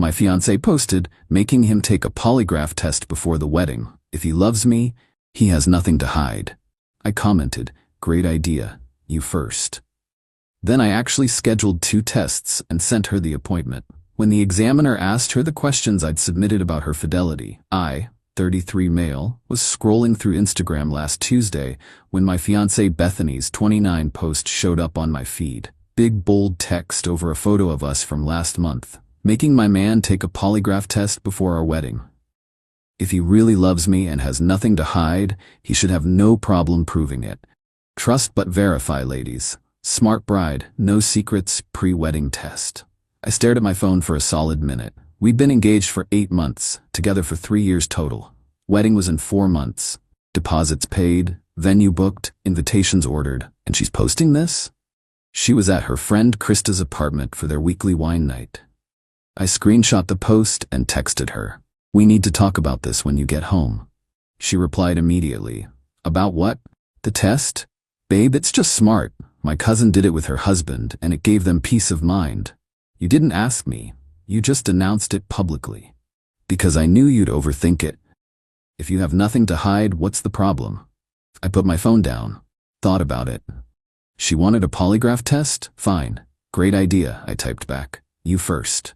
My fiancé posted, making him take a polygraph test before the wedding. If he loves me, he has nothing to hide. I commented, great idea, you first. Then I actually scheduled 2 tests and sent her the appointment. When the examiner asked her the questions I'd submitted about her fidelity, I, 33 male, was scrolling through Instagram last Tuesday when my fiancée Bethany's 29 post showed up on my feed. Big bold text over a photo of us from last month, making my man take a polygraph test before our wedding. If he really loves me and has nothing to hide, he should have no problem proving it. Trust but verify, ladies. Smart bride, no secrets, pre-wedding test. I stared at my phone for a solid minute. We'd been engaged for 8 months, together for 3 years total. Wedding was in 4 months. Deposits paid, venue booked, invitations ordered, and she's posting this? She was at her friend Krista's apartment for their weekly wine night. I screenshot the post and texted her. We need to talk about this when you get home. She replied immediately. About what? The test? Babe, it's just smart. My cousin did it with her husband, and it gave them peace of mind. You didn't ask me. You just announced it publicly. Because I knew you'd overthink it. If you have nothing to hide, what's the problem? I put my phone down. Thought about it. She wanted a polygraph test? Fine. Great idea, I typed back. You first.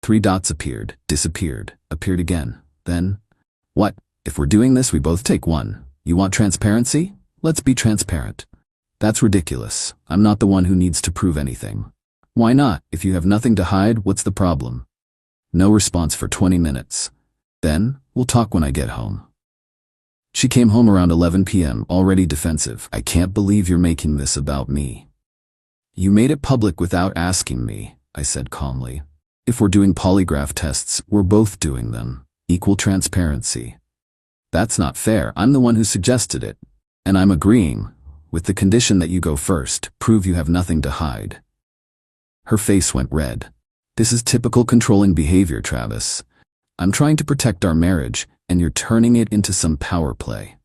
3 dots appeared, disappeared, appeared again. Then, what? If we're doing this, we both take 1. You want transparency? Let's be transparent. That's ridiculous. I'm not the one who needs to prove anything. Why not? If you have nothing to hide, what's the problem? No response for 20 minutes. Then, we'll talk when I get home. She came home around 11 p.m., already defensive. I can't believe you're making this about me. You made it public without asking me, I said calmly. If we're doing polygraph tests, we're both doing them. Equal transparency. That's not fair. I'm the one who suggested it. And I'm agreeing, with the condition that you go first, prove you have nothing to hide. Her face went red. This is typical controlling behavior, Travis. I'm trying to protect our marriage, and you're turning it into some power play.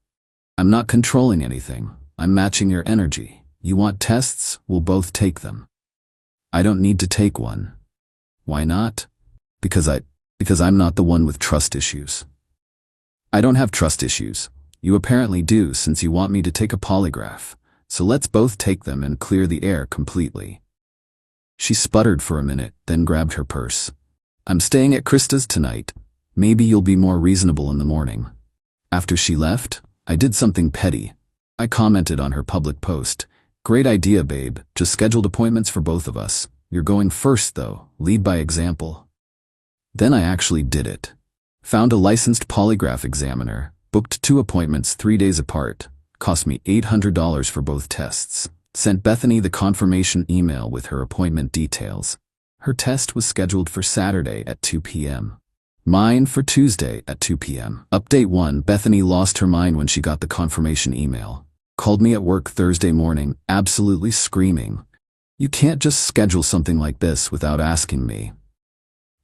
I'm not controlling anything. I'm matching your energy. You want tests? We'll both take them. I don't need to take one. Why not? Because I'm not the one with trust issues. I don't have trust issues. You apparently do, since you want me to take a polygraph. So let's both take them and clear the air completely. She sputtered for a minute, then grabbed her purse. I'm staying at Krista's tonight. Maybe you'll be more reasonable in the morning. After she left, I did something petty. I commented on her public post. Great idea, babe. Just scheduled appointments for both of us. You're going first, though. Lead by example. Then I actually did it. Found a licensed polygraph examiner. Booked 2 appointments 3 days apart. Cost me $800 for both tests. Sent Bethany the confirmation email with her appointment details. Her test was scheduled for Saturday at 2 p.m. Mine for Tuesday at 2 p.m. Update 1. Bethany lost her mind when she got the confirmation email. Called me at work Thursday morning, absolutely screaming. You can't just schedule something like this without asking me.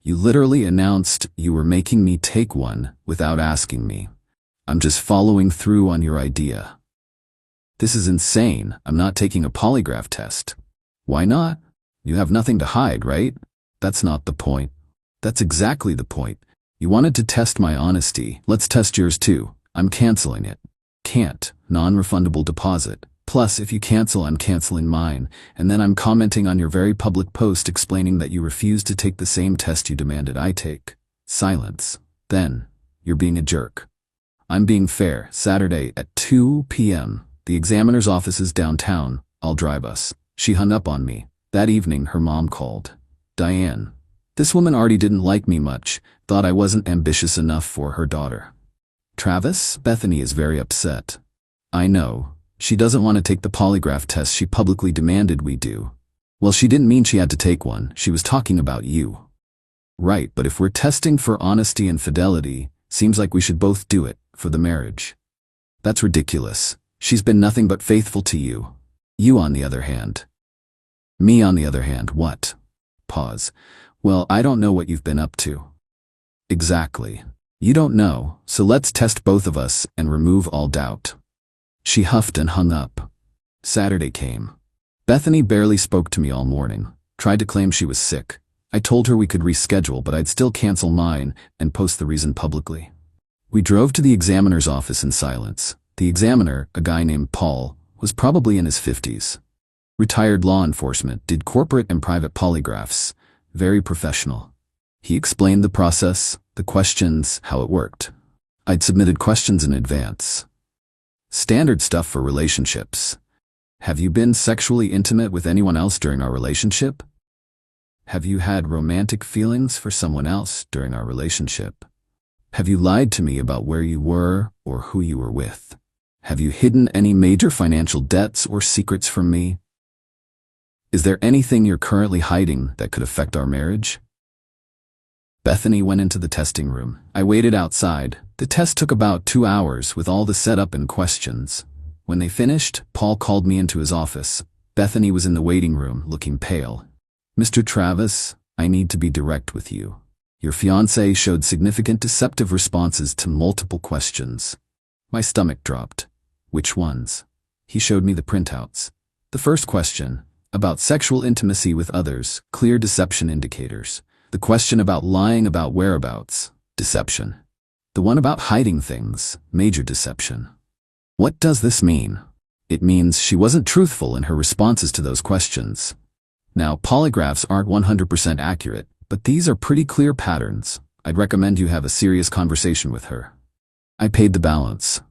You literally announced you were making me take one without asking me. I'm just following through on your idea. This is insane. I'm not taking a polygraph test. Why not? You have nothing to hide, right? That's not the point. That's exactly the point. You wanted to test my honesty. Let's test yours too. I'm canceling it. Can't. Non-refundable deposit. Plus, if you cancel, I'm canceling mine. And then I'm commenting on your very public post explaining that you refuse to take the same test you demanded I take. Silence. Then, you're being a jerk. I'm being fair. Saturday at 2 p.m. The examiner's office is downtown. I'll drive us. She hung up on me. That evening, her mom called. Diane. This woman already didn't like me much, thought I wasn't ambitious enough for her daughter. Travis, Bethany is very upset. I know. She doesn't want to take the polygraph test she publicly demanded we do. Well, she didn't mean she had to take one. She was talking about you. Right, but if we're testing for honesty and fidelity, seems like we should both do it, for the marriage. That's ridiculous. She's been nothing but faithful to you. You on the other hand. Me on the other hand, what? Pause. Well, I don't know what you've been up to. Exactly. You don't know, so let's test both of us and remove all doubt. She huffed and hung up. Saturday came. Bethany barely spoke to me all morning. Tried to claim she was sick. I told her we could reschedule, but I'd still cancel mine and post the reason publicly. We drove to the examiner's office in silence. The examiner, a guy named Paul, was probably in his 50s. Retired law enforcement, did corporate and private polygraphs. Very professional. He explained the process, the questions, how it worked. I'd submitted questions in advance. Standard stuff for relationships. Have you been sexually intimate with anyone else during our relationship? Have you had romantic feelings for someone else during our relationship? Have you lied to me about where you were or who you were with? Have you hidden any major financial debts or secrets from me? Is there anything you're currently hiding that could affect our marriage? Bethany went into the testing room. I waited outside. The test took about 2 hours with all the setup and questions. When they finished, Paul called me into his office. Bethany was in the waiting room, looking pale. Mr. Travis, I need to be direct with you. Your fiancé showed significant deceptive responses to multiple questions. My stomach dropped. Which ones? He showed me the printouts. The first question, about sexual intimacy with others, clear deception indicators. The question about lying about whereabouts, deception. The one about hiding things, major deception. What does this mean? It means she wasn't truthful in her responses to those questions. Now, polygraphs aren't 100% accurate, but these are pretty clear patterns. I'd recommend you have a serious conversation with her. I paid the balance.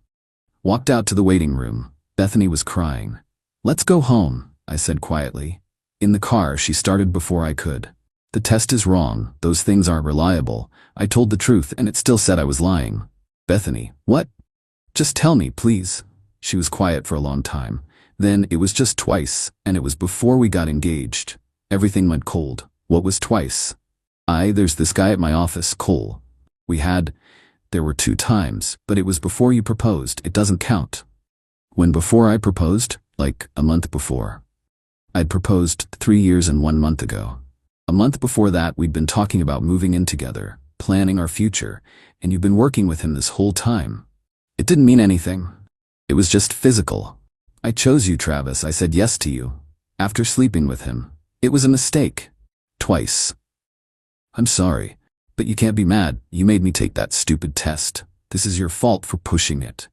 Walked out to the waiting room. Bethany was crying. Let's go home, I said quietly. In the car, she started before I could. The test is wrong. Those things aren't reliable. I told the truth and it still said I was lying. Bethany, what? Just tell me, please. She was quiet for a long time. Then it was just twice, and it was before we got engaged. Everything went cold. What was twice? There's this guy at my office, Qley. There were 2 times, but it was before you proposed. It doesn't count. When before I proposed? Like a month before. I'd proposed 3 years and 1 month ago. A month before that, we'd been talking about moving in together, planning our future, and you've been working with him this whole time. It didn't mean anything. It was just physical. I chose you, Travis. I said yes to you. After sleeping with him. It was a mistake. Twice. I'm sorry, but you can't be mad. You made me take that stupid test. This is your fault for pushing it.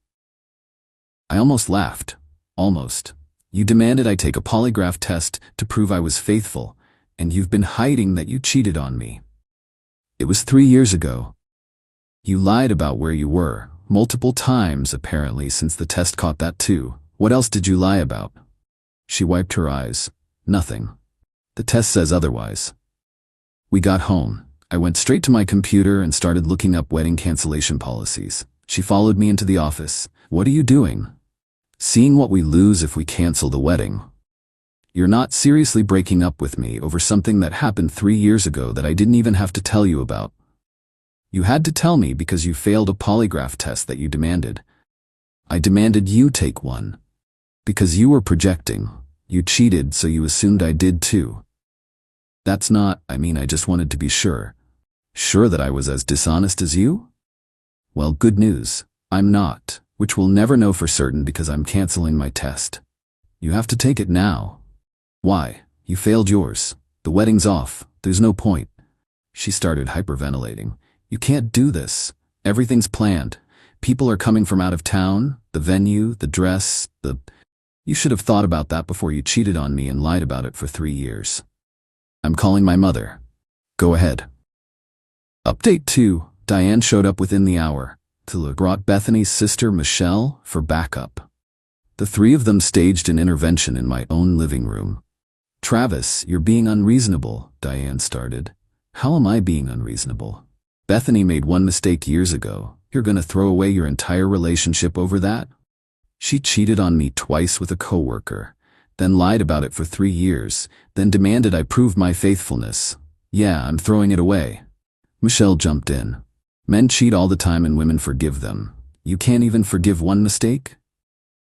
I almost laughed. Almost. You demanded I take a polygraph test to prove I was faithful, and you've been hiding that you cheated on me. It was 3 years ago. You lied about where you were, multiple times apparently, since the test caught that too. What else did you lie about? She wiped her eyes. Nothing. The test says otherwise. We got home. I went straight to my computer and started looking up wedding cancellation policies. She followed me into the office. What are you doing? Seeing what we lose if we cancel the wedding. You're not seriously breaking up with me over something that happened 3 years ago that I didn't even have to tell you about. You had to tell me because you failed a polygraph test that you demanded. I demanded you take one. Because you were projecting. You cheated, so you assumed I did too. That's not, I just wanted to be sure. Sure that I was as dishonest as you? Well, good news. I'm not, which we'll never know for certain because I'm canceling my test. You have to take it now. Why? You failed yours. The wedding's off. There's no point. She started hyperventilating. You can't do this. Everything's planned. People are coming from out of town, the venue, the dress, You should have thought about that before you cheated on me and lied about it for 3 years. I'm calling my mother. Go ahead. Update 2. Diane showed up within the hour. Qley brought Bethany's sister Michelle for backup. The 3 of them staged an intervention in my own living room. Travis, you're being unreasonable, Diane started. How am I being unreasonable? Bethany made one mistake years ago. You're gonna throw away your entire relationship over that? She cheated on me twice with a coworker, then lied about it for 3 years, then demanded I prove my faithfulness. Yeah, I'm throwing it away. Michelle jumped in. Men cheat all the time and women forgive them. You can't even forgive one mistake?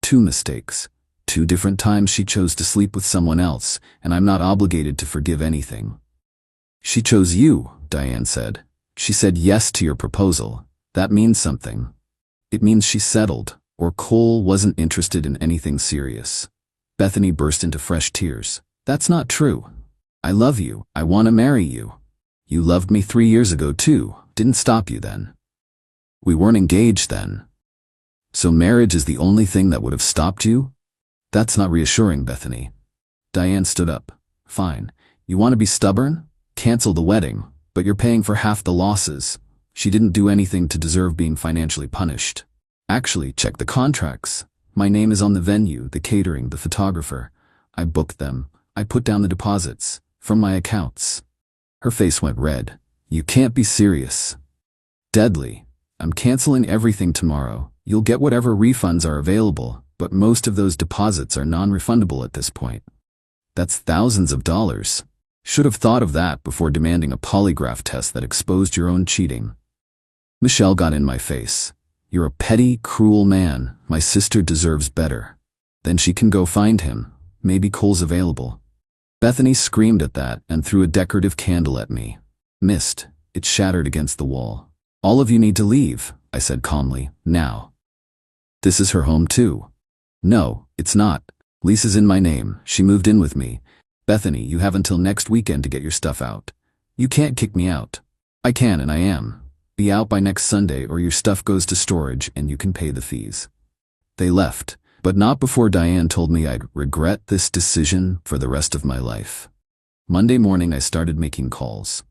2 mistakes. 2 different times she chose to sleep with someone else, and I'm not obligated to forgive anything. She chose you, Diane said. She said yes to your proposal. That means something. It means she settled, or Qley wasn't interested in anything serious. Bethany burst into fresh tears. That's not true. I love you. I want to marry you. You loved me 3 years ago too. Didn't stop you then. We weren't engaged then. So marriage is the only thing that would have stopped you? That's not reassuring, Bethany. Diane stood up. Fine. You want to be stubborn? Cancel the wedding, but you're paying for half the losses. She didn't do anything to deserve being financially punished. Actually, check the contracts. My name is on the venue, the catering, the photographer. I booked them. I put down the deposits from my accounts. Her face went red. You can't be serious. Deadly. I'm canceling everything tomorrow. You'll get whatever refunds are available, but most of those deposits are non-refundable at this point. That's thousands of dollars. Should have thought of that before demanding a polygraph test that exposed your own cheating. Michelle got in my face. You're a petty, cruel man. My sister deserves better. Then she can go find him. Maybe Cole's available. Bethany screamed at that and threw a decorative candle at me. Missed. It shattered against the wall. All of you need to leave, I said calmly. Now. This is her home too. No, it's not. Lisa's in my name. She moved in with me. Bethany, you have until next weekend to get your stuff out. You can't kick me out. I can and I am. Be out by next Sunday or your stuff goes to storage and you can pay the fees. They left, but not before Diane told me I'd regret this decision for the rest of my life. Monday morning I started making calls.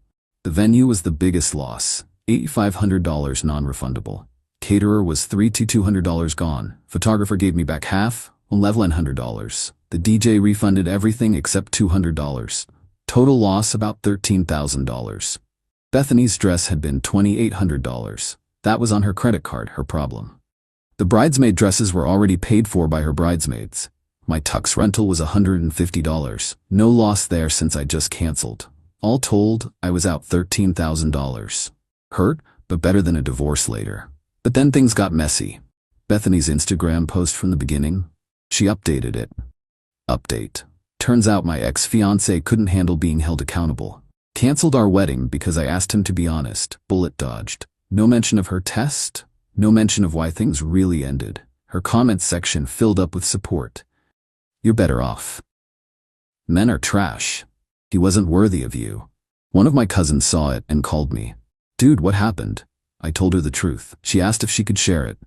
The venue was the biggest loss, $8,500 non-refundable. Caterer was $3,200 gone. Photographer gave me back half, $1,100. The DJ refunded everything except $200. Total loss about $13,000. Bethany's dress had been $2,800. That was on her credit card, her problem. The bridesmaid dresses were already paid for by her bridesmaids. My tux rental was $150. No loss there since I just canceled. All told, I was out $13,000. Hurt, but better than a divorce later. But then things got messy. Bethany's Instagram post from the beginning, she updated it. Update. Turns out my ex-fiancé couldn't handle being held accountable. Canceled our wedding because I asked him to be honest. Bullet dodged. No mention of her test. No mention of why things really ended. Her comments section filled up with support. You're better off. Men are trash. He wasn't worthy of you. One of my cousins saw it and called me. Dude, what happened? I told her the truth. She asked if she could share it.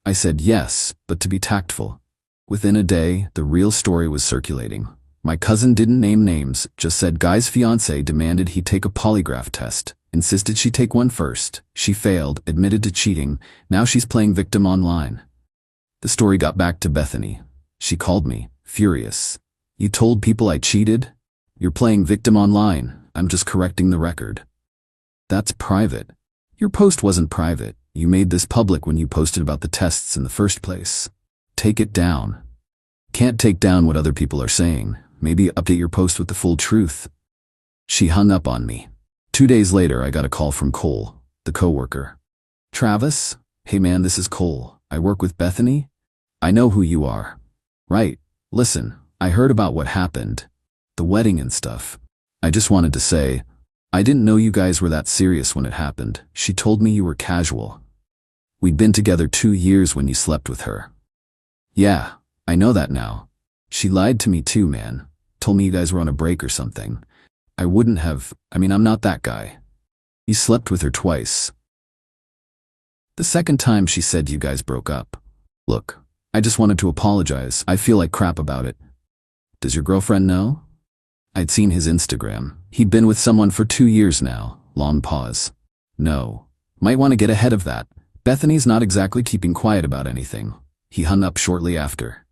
I said yes, but to be tactful. Within a day, the real story was circulating. My cousin didn't name names, just said guy's fiancé demanded he take a polygraph test, insisted she take one first. She failed, admitted to cheating. Now she's playing victim online. The story got back to Bethany. She called me, furious. You told people I cheated? You're playing victim online. I'm just correcting the record. That's private. Your post wasn't private. You made this public when you posted about the tests in the first place. Take it down. Can't take down what other people are saying. Maybe update your post with the full truth. She hung up on me. 2 days later, I got a call from Cole, the coworker. Travis? Hey man, this is Cole. I work with Bethany. I know who you are. Right. Listen, I heard about what happened. The wedding and stuff. I just wanted to say, I didn't know you guys were that serious when it happened. She told me you were casual. We'd been together 2 years when you slept with her. Yeah, I know that now. She lied to me too, man. Told me you guys were on a break or something. I wouldn't have, I'm not that guy. You slept with her twice. The second time she said you guys broke up. Look, I just wanted to apologize. I feel like crap about it. Does your girlfriend know? I'd seen his Instagram. He'd been with someone for 2 years now. Long pause. No. Might want to get ahead of that. Bethany's not exactly keeping quiet about anything. He hung up shortly after.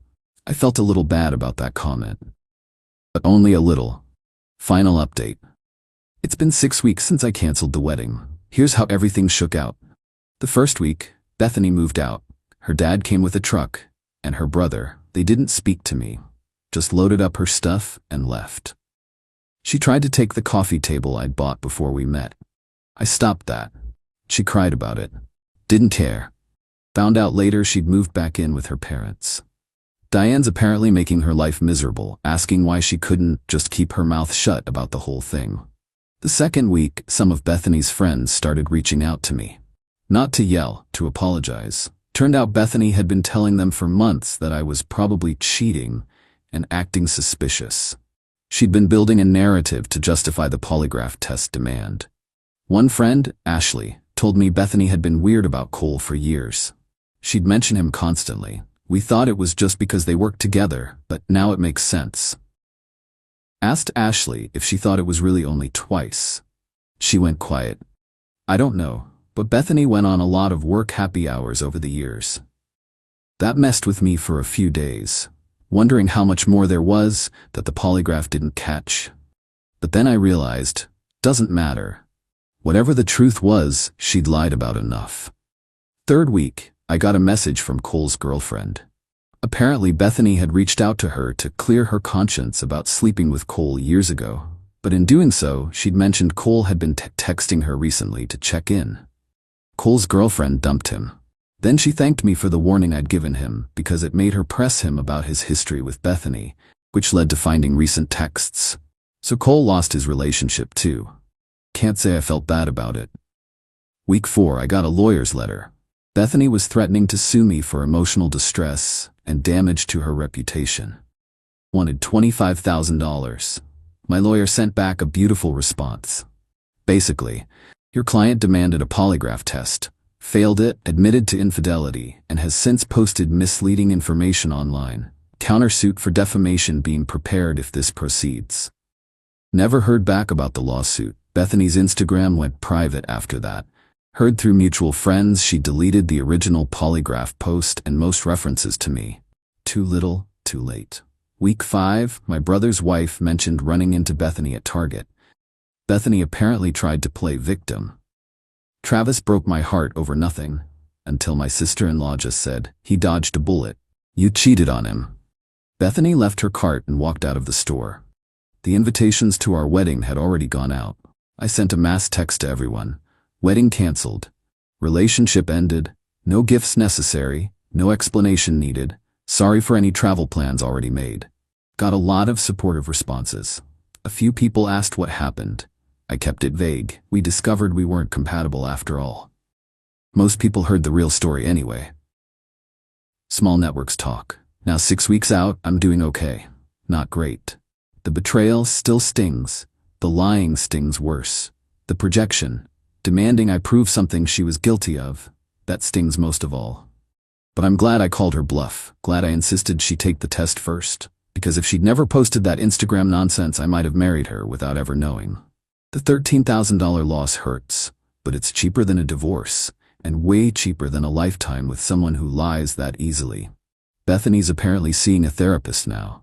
I felt a little bad about that comment. But only a little. Final update. It's been 6 weeks since I canceled the wedding. Here's how everything shook out. The first week, Bethany moved out. Her dad came with a truck, and her brother. They didn't speak to me. Just loaded up her stuff and left. She tried to take the coffee table I'd bought before we met. I stopped that. She cried about it. Didn't care. Found out later she'd moved back in with her parents. Diane's apparently making her life miserable, asking why she couldn't just keep her mouth shut about the whole thing. The second week, some of Bethany's friends started reaching out to me. Not to yell, to apologize. Turned out Bethany had been telling them for months that I was probably cheating and acting suspicious. She'd been building a narrative to justify the polygraph test demand. One friend, Ashley, told me Bethany had been weird about Cole for years. She'd mention him constantly. We thought it was just because they worked together, but now it makes sense. Asked Ashley if she thought it was really only twice. She went quiet. I don't know, but Bethany went on a lot of work happy hours over the years. That messed with me for a few days, wondering how much more there was that the polygraph didn't catch. But then I realized, doesn't matter. Whatever the truth was, she'd lied about enough. Third week, I got a message from Cole's girlfriend. Apparently Bethany had reached out to her to clear her conscience about sleeping with Cole years ago, but in doing so, she'd mentioned Cole had been texting her recently to check in. Cole's girlfriend dumped him. Then she thanked me for the warning I'd given him because it made her press him about his history with Bethany, which led to finding recent texts. So Cole lost his relationship too. Can't say I felt bad about it. Week 4, I got a lawyer's letter. Bethany was threatening to sue me for emotional distress and damage to her reputation. Wanted $25,000. My lawyer sent back a beautiful response. Basically, your client demanded a polygraph test, failed it, admitted to infidelity, and has since posted misleading information online. Countersuit for defamation being prepared if this proceeds. Never heard back about the lawsuit. Bethany's Instagram went private after that. Heard through mutual friends she deleted the original polygraph post and most references to me. Too little, too late. Week 5, my brother's wife mentioned running into Bethany at Target. Bethany apparently tried to play victim. Travis broke my heart over nothing, until my sister-in-law just said, he dodged a bullet. You cheated on him. Bethany left her cart and walked out of the store. The invitations to our wedding had already gone out. I sent a mass text to everyone. Wedding canceled. Relationship ended. No gifts necessary. No explanation needed. Sorry for any travel plans already made. Got a lot of supportive responses. A few people asked what happened. I kept it vague. We discovered we weren't compatible after all. Most people heard the real story anyway. Small networks talk. Now 6 weeks out, I'm doing okay. Not great. The betrayal still stings. The lying stings worse. The projection, demanding I prove something she was guilty of, that stings most of all. But I'm glad I called her bluff, glad I insisted she take the test first, because if she'd never posted that Instagram nonsense I might have married her without ever knowing. The $13,000 loss hurts, but it's cheaper than a divorce, and way cheaper than a lifetime with someone who lies that easily. Bethany's apparently seeing a therapist now.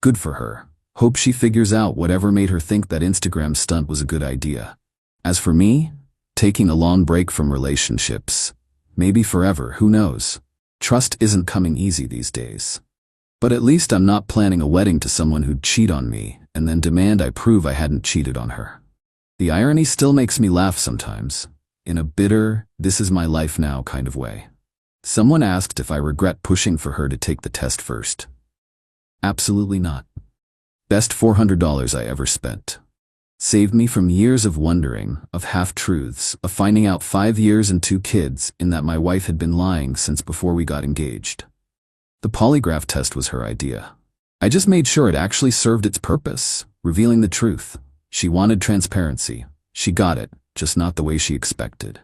Good for her. Hope she figures out whatever made her think that Instagram stunt was a good idea. As for me, taking a long break from relationships, maybe forever, who knows? Trust isn't coming easy these days. But at least I'm not planning a wedding to someone who'd cheat on me and then demand I prove I hadn't cheated on her. The irony still makes me laugh sometimes, in a bitter, this is my life now kind of way. Someone asked if I regret pushing for her to take the test first. Absolutely not. Best $400 I ever spent. Saved me from years of wondering, of half-truths, of finding out 5 years and 2 kids in that my wife had been lying since before we got engaged. The polygraph test was her idea. I just made sure it actually served its purpose, revealing the truth. She wanted transparency. She got it, just not the way she expected.